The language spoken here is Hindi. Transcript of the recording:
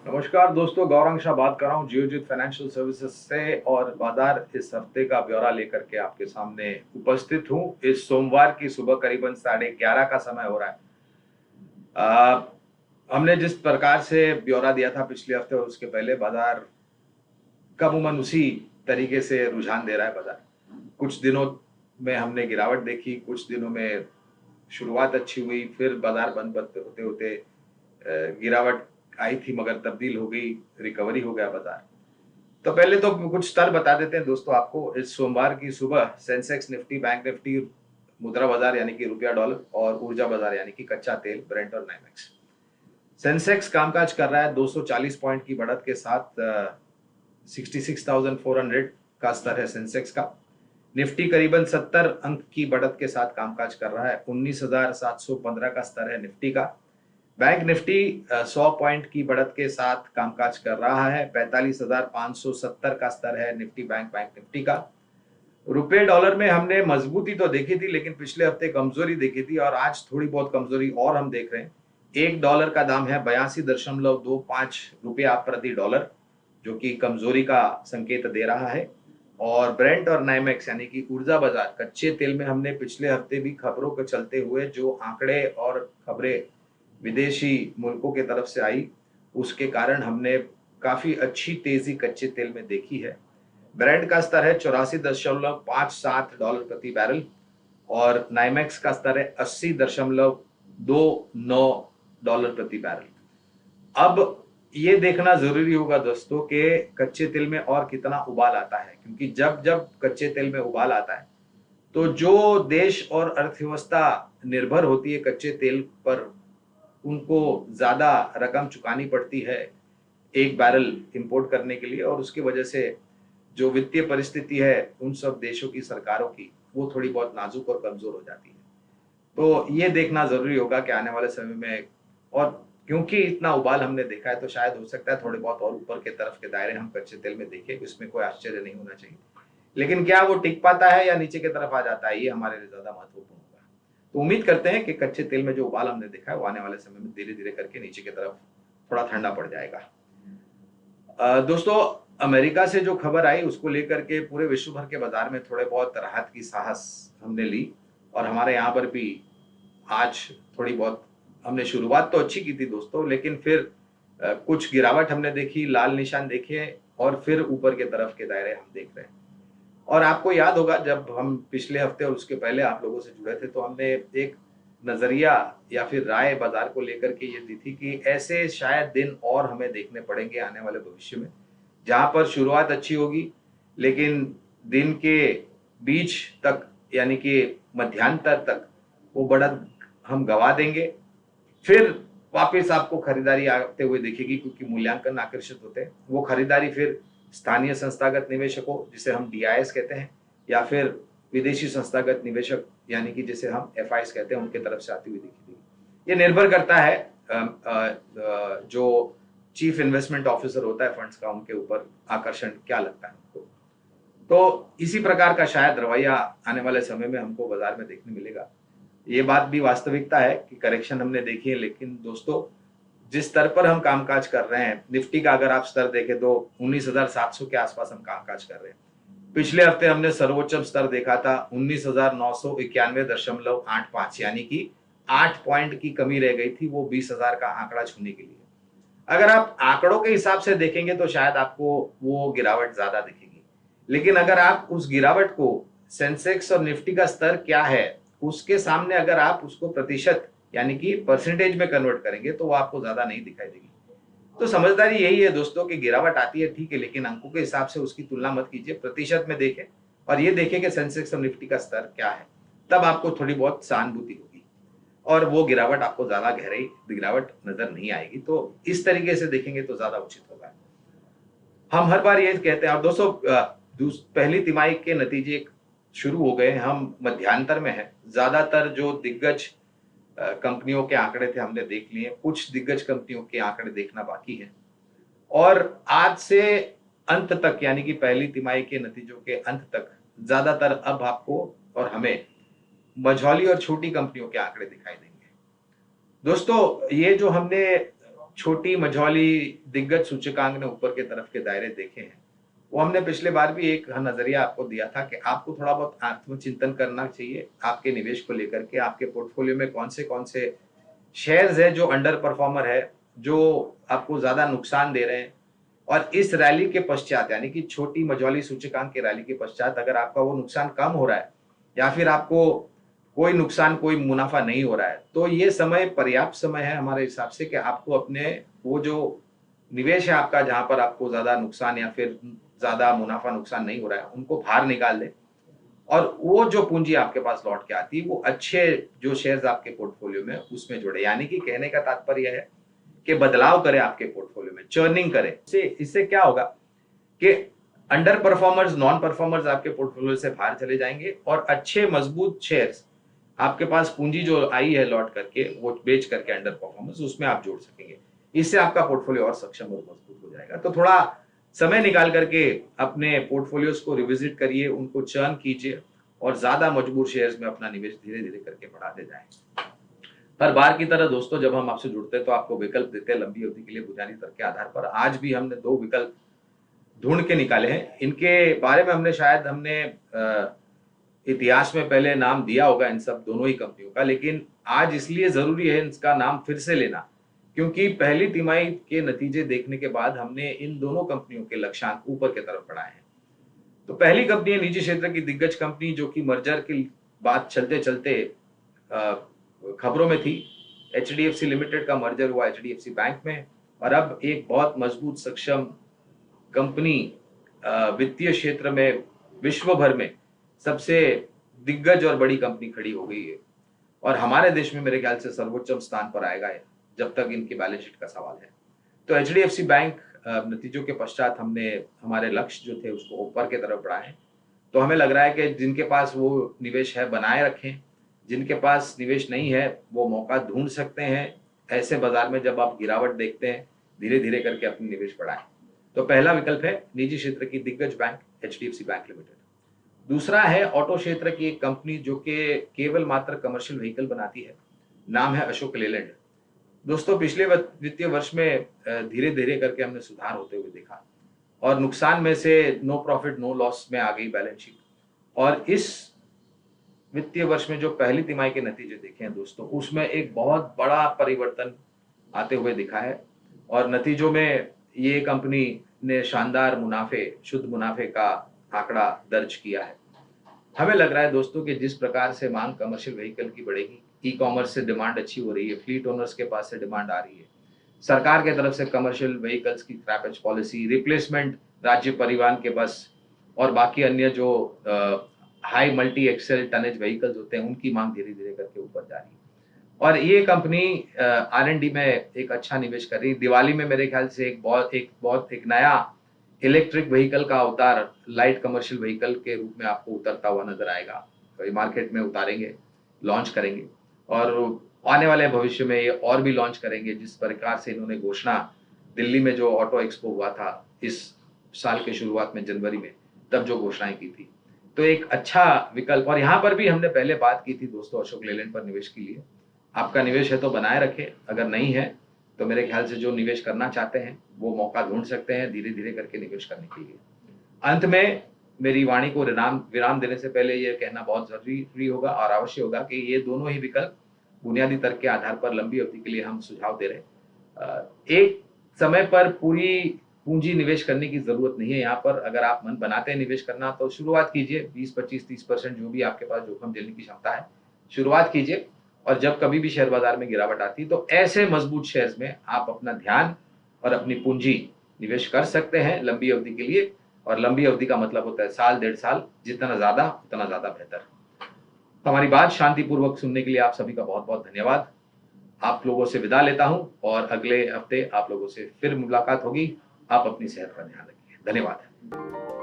नमस्कार दोस्तों, गौरंग शाह बात कर रहा हूँ जियोजित फाइनेंशियल सर्विसेज से। और बाजार इस हफ्ते का ब्यौरा लेकर के आपके सामने उपस्थित हूँ। इस सोमवार की सुबह करीबन 11:30 का समय हो रहा है। आ, हमने जिस प्रकार से ब्यौरा दिया था पिछले हफ्ते और उसके पहले, बाजार का अमूमन उसी तरीके से रुझान दे रहा है। बाजार कुछ दिनों में हमने गिरावट देखी, कुछ दिनों में शुरुआत अच्छी हुई, फिर बाजार बंद होते होते गिरावट आई थी मगर तब्दील हो गई, रिकवरी हो गया बाजार। तो पहले तो कुछ स्तर बता देते हैं दोस्तों आपको। इस सोमवार की सुबह सेंसेक्स, निफ्टी, बैंक निफ्टी, मुद्रा बाजार यानी कि रुपया डॉलर, और ऊर्जा बाजार यानी कि कच्चा तेल, ब्रेंट और नाइमेक्स। सेंसेक्स कामकाज कर रहा है 240 पॉइंट की बढ़त के साथ। 66,400 का स्तर है सेंसेक्स का। निफ्टी करीबन 70 अंक की बढ़त के साथ कामकाज कर रहा है। 19,715 का स्तर है निफ्टी का। बैंक निफ्टी 100 पॉइंट की बढ़त के साथ कामकाज कर रहा है। 45,570 का स्तर है निफ्टी बैंक निफ्टी का। रुपए डॉलर में हमने मजबूती तो देखी थी, लेकिन पिछले हफ्ते कमजोरी देखी थी और आज थोड़ी बहुत कमजोरी और हम देख रहे हैं। एक डॉलर का दाम है 82.25 रुपया प्रति डॉलर, जो कि कमजोरी का संकेत दे रहा है। और ब्रेंट और नाइमेक्स यानी कि ऊर्जा बाजार, कच्चे तेल में हमने पिछले हफ्ते भी खबरों के चलते हुए जो आंकड़े और खबरें विदेशी मुल्कों के तरफ से आई, उसके कारण हमने काफी अच्छी तेजी कच्चे तेल में देखी है। ब्रेंट का स्तर है 84.57 डॉलर प्रति बैरल, और नाइमेक्स का स्तर है 80.29 डॉलर प्रति बैरल। अब ये देखना जरूरी होगा दोस्तों कि कच्चे तेल में और कितना उबाल आता है, क्योंकि जब जब कच्चे तेल में उबाल आता है तो जो देश और अर्थव्यवस्था निर्भर होती है कच्चे तेल पर, उनको ज्यादा रकम चुकानी पड़ती है एक बैरल इंपोर्ट करने के लिए, और उसकी वजह से जो वित्तीय परिस्थिति है उन सब देशों की सरकारों की, वो थोड़ी बहुत नाजुक और कमजोर हो जाती है। तो ये देखना जरूरी होगा कि आने वाले समय में, और क्योंकि इतना उबाल हमने देखा है, तो शायद हो सकता है थोड़े बहुत और ऊपर के तरफ के दायरे हम कच्चे तेल में देखें। इसमें कोई आश्चर्य नहीं होना चाहिए। लेकिन क्या वो टिक पाता है या नीचे की तरफ आ जाता है, ये हमारे लिए ज्यादा महत्वपूर्ण होगा। तो उम्मीद करते हैं कि कच्चे तेल में जो उबाल हमने देखा है वो आने वाले समय में धीरे धीरे करके नीचे की तरफ थोड़ा ठंडा पड़ जाएगा। दोस्तों, अमेरिका से जो खबर आई उसको लेकर के पूरे विश्व भर के बाजार में थोड़े बहुत राहत की सांस हमने ली, और हमारे यहाँ पर भी आज थोड़ी बहुत हमने शुरुआत तो अच्छी की थी दोस्तों, लेकिन फिर कुछ गिरावट हमने देखी, लाल निशान देखे, और फिर ऊपर के तरफ के दायरे हम देख रहे हैं। और आपको याद होगा जब हम पिछले हफ्ते और उसके पहले आप लोगों से जुड़े थे, तो हमने एक नजरिया या फिर राय बाजार को लेकर के ये दी थी कि ऐसे शायद दिन और हमें देखने पड़ेंगे आने वाले भविष्य में, जहां पर शुरुआत अच्छी होगी, लेकिन दिन के बीच तक यानी कि मध्यांतर तक वो बढ़त हम गवा देंगे। फिर वापस आपको खरीदारी आते हुए दिखेगी, क्योंकि मूल्यांकन आकर्षित होते हैं। वो खरीदारी फिर स्थानीय संस्थागत निवेशकों, जिसे हम डीआईएस कहते हैं, या फिर विदेशी संस्थागत निवेशक यानी कि जिसे हम एफआईएस कहते हैं, उनके तरफ से आती हुई दिखेगी। ये निर्भर करता है जो चीफ इन्वेस्टमेंट ऑफिसर होता है फंड्स का, उनके ऊपर आकर्षण क्या लगता है उनको। तो इसी प्रकार का शायद रवैया आने वाले समय में हमको बाजार में देखने मिलेगा। ये बात भी वास्तविकता है कि करेक्शन हमने देखी है, लेकिन दोस्तों जिस स्तर पर हम कामकाज कर रहे हैं, निफ्टी का अगर आप स्तर देखें तो 19,700 के आसपास हम कामकाज कर रहे हैं। पिछले हफ्ते हमने सर्वोच्च स्तर देखा था 19,991.85, यानी कि 8 पॉइंट की कमी रह गई थी वो 20,000 का आंकड़ा छूने के लिए। अगर आप आंकड़ों के हिसाब से देखेंगे तो शायद आपको वो गिरावट ज्यादा दिखेगी, लेकिन अगर आप उस गिरावट को सेंसेक्स और निफ्टी का स्तर क्या है उसके सामने अगर आप उसको प्रतिशत यानी कि परसेंटेज में कन्वर्ट करेंगे, तो वो आपको ज्यादा नहीं दिखाई देगी। तो समझदारी यही है दोस्तों कि गिरावट आती है ठीक है, लेकिन अंकों के हिसाब से उसकी तुलना मत कीजिए, प्रतिशत में देखें और ये देखें कि सेंसेक्स और निफ्टी का स्तर क्या है। तब आपको थोड़ी बहुत सहानुभूति होगी और वो गिरावट आपको ज्यादा गहरी गिरावट नजर नहीं आएगी। तो इस तरीके से देखेंगे तो ज्यादा उचित होगा। हम हर बार ये कहते हैं, और दोस्तों पहली तिमाही के नतीजे शुरू हो गए, हम मध्यांतर में हैं। ज्यादातर जो दिग्गज कंपनियों के आंकड़े थे हमने देख लिए, कुछ दिग्गज कंपनियों के आंकड़े देखना बाकी है। और आज से अंत तक यानी कि पहली तिमाही के नतीजों के अंत तक ज्यादातर अब आपको और हमें मझौली और छोटी कंपनियों के आंकड़े दिखाई देंगे। दोस्तों, ये जो हमने छोटी मझौली दिग्गज सूचकांक ने ऊपर के तरफ के दायरे देखे हैं, वो हमने पिछले बार भी एक नजरिया आपको दिया था कि आपको थोड़ा बहुत आत्मचिंतन करना चाहिए आपके निवेश को लेकर के। आपके पोर्टफोलियो में कौन से शेयर्स है जो अंडर परफॉर्मर है, जो आपको ज्यादा नुकसान दे रहे हैं। और इस रैली के पश्चात, यानी कि छोटी मझौली सूचकांक के रैली के पश्चात, अगर आपका वो नुकसान कम हो रहा है या फिर आपको कोई नुकसान कोई मुनाफा नहीं हो रहा है, तो ये समय पर्याप्त समय है हमारे हिसाब से कि आपको अपने वो जो निवेश है आपका, जहां पर आपको ज्यादा नुकसान या फिर ज्यादा मुनाफा नुकसान नहीं हो रहा है, उनको बाहर निकाल दें और वो जो पूंजी आपके पास लौट के आती है वो अच्छे जो शेयर्स आपके पोर्टफोलियो में उसमें जोड़े। यानी कि कहने का तात्पर्य है कि बदलाव करे आपके पोर्टफोलियो में, चर्निंग करे। इससे क्या होगा कि अंडर परफॉर्मर्स, नॉन परफॉर्मर्स आपके पोर्टफोलियो से बाहर चले जाएंगे और अच्छे मजबूत शेयर्स आपके पास पूंजी जो आई है लौट करके, वो बेच करके अंडर परफॉर्मेंस, उसमें आप जोड़ सकेंगे। इससे आपका पोर्टफोलियो और सक्षम और मजबूत हो जाएगा। तो थोड़ा समय निकाल करके अपने पोर्टफोलियोज को रिविजिट करिए, उनको चर्न कीजिए और ज्यादा मजबूत शेयर्स में अपना निवेश धीरे धीरे करके बढ़ाते जाएं। हर बार की तरह दोस्तों, जब हम आपसे जुड़ते हैं तो आपको विकल्प देते हैं लंबी अवधि के लिए बुनियादी तर्क के आधार पर। आज भी हमने 2 विकल्प ढूंढ के निकाले हैं। इनके बारे में हमने इतिहास में पहले नाम दिया होगा इन सब दोनों ही कंपनियों का, लेकिन आज इसलिए जरूरी है इसका नाम फिर से लेना क्योंकि पहली तिमाही के नतीजे देखने के बाद हमने इन दोनों कंपनियों के लक्ष्यांक ऊपर की तरफ बढ़ाए हैं। तो पहली कंपनी है निजी क्षेत्र की दिग्गज कंपनी, जो कि मर्जर की बात चलते चलते खबरों में थी। एचडीएफसी लिमिटेड का मर्जर हुआ एचडीएफसी बैंक में और अब एक बहुत मजबूत सक्षम कंपनी वित्तीय क्षेत्र में विश्व भर में सबसे दिग्गज और बड़ी कंपनी खड़ी हो गई है और हमारे देश में मेरे ख्याल से सर्वोच्च स्थान पर आएगा जब तक इनकी बैलेंस शीट का सवाल है। तो एचडीएफसी बैंक नतीजों के पश्चात हमने हमारे लक्ष्य जो थे उसको ऊपर की तरफ बढ़ाए। तो हमें लग रहा है कि जिनके पास वो निवेश है बनाए रखें, जिनके पास निवेश नहीं है वो मौका ढूंढ सकते हैं। ऐसे बाजार में जब आप गिरावट देखते हैं, धीरे धीरे करके अपनी निवेश बढ़ाएं। तो पहला विकल्प है निजी क्षेत्र की दिग्गज बैंक एचडीएफसी बैंक लिमिटेड। दूसरा है ऑटो क्षेत्र की एक कंपनी जो कि केवल मात्र कमर्शियल व्हीकल बनाती है, नाम है अशोक लेलैंड। दोस्तों, पिछले वित्तीय वर्ष में धीरे धीरे करके हमने सुधार होते हुए देखा और नुकसान में से नो प्रॉफिट नो लॉस में आ गई बैलेंस शीट। और इस वित्तीय वर्ष में जो पहली तिमाही के नतीजे देखे हैं दोस्तों, उसमें एक बहुत बड़ा परिवर्तन आते हुए दिखा है और नतीजों में ये कंपनी ने शानदार मुनाफे, शुद्ध मुनाफे का आंकड़ा दर्ज किया है। हमें लग रहा है दोस्तों कि जिस प्रकार से मांग कमर्शियल व्हीकल की बढ़ेगी, ई कॉमर्स से डिमांड अच्छी हो रही है, फ्लीट ओनर्स के पास से डिमांड आ रही है, सरकार के तरफ से कमर्शियल व्हीकल्स की क्रैपेज पॉलिसी, रिप्लेसमेंट राज्य परिवहन के बस और बाकी अन्य जो high multi axle tonnage vehicles होते हैं, उनकी मांग धीरे धीरे करके ऊपर जा रही है और ये कंपनी R&D में एक अच्छा निवेश कर रही है। दिवाली में मेरे ख्याल से एक नया इलेक्ट्रिक व्हीकल का अवतार लाइट कमर्शियल व्हीकल के रूप में आपको उतरता हुआ नजर आएगा। तो मार्केट में उतारेंगे, लॉन्च करेंगे और आने वाले भविष्य में ये और भी लॉन्च करेंगे। जिस प्रकार से इन्होंने घोषणा दिल्ली में जो ऑटो एक्सपो हुआ था इस साल के शुरुआत में जनवरी में, तब जो घोषणाएं की थी, तो एक अच्छा विकल्प। और यहाँ पर भी हमने पहले बात की थी दोस्तों अशोक लेलैंड पर निवेश के लिए। आपका निवेश है तो बनाए रखें, अगर नहीं है तो मेरे ख्याल से जो निवेश करना चाहते हैं वो मौका ढूंढ सकते हैं धीरे धीरे करके निवेश करने के लिए। अंत में मेरी वाणी को विराम देने से पहले ये कहना बहुत जरूरी होगा और अवश्य होगा कि ये दोनों ही विकल्प बुनियादी तर्क के आधार पर लंबी अवधि के लिए हम सुझाव दे रहे हैं। एक समय पर पूरी पूंजी निवेश करने की जरूरत नहीं है। यहाँ पर अगर आप मन बनाते हैं निवेश करना तो शुरुआत कीजिए, 20, 25, 30% जो भी आपके पास जोखिम झेलने की क्षमता है, शुरुआत कीजिए। और जब कभी भी शेयर बाजार में गिरावट आती तो ऐसे मजबूत शेयर्स में आप अपना ध्यान और अपनी पूंजी निवेश कर सकते हैं लंबी अवधि के लिए। और लंबी अवधि का मतलब होता है साल, 1.5 साल, जितना ज्यादा उतना ज्यादा बेहतर। तो हमारी बात शांतिपूर्वक सुनने के लिए आप सभी का बहुत बहुत धन्यवाद। आप लोगों से विदा लेता हूं और अगले हफ्ते आप लोगों से फिर मुलाकात होगी। आप अपनी सेहत का ध्यान रखिए। धन्यवाद।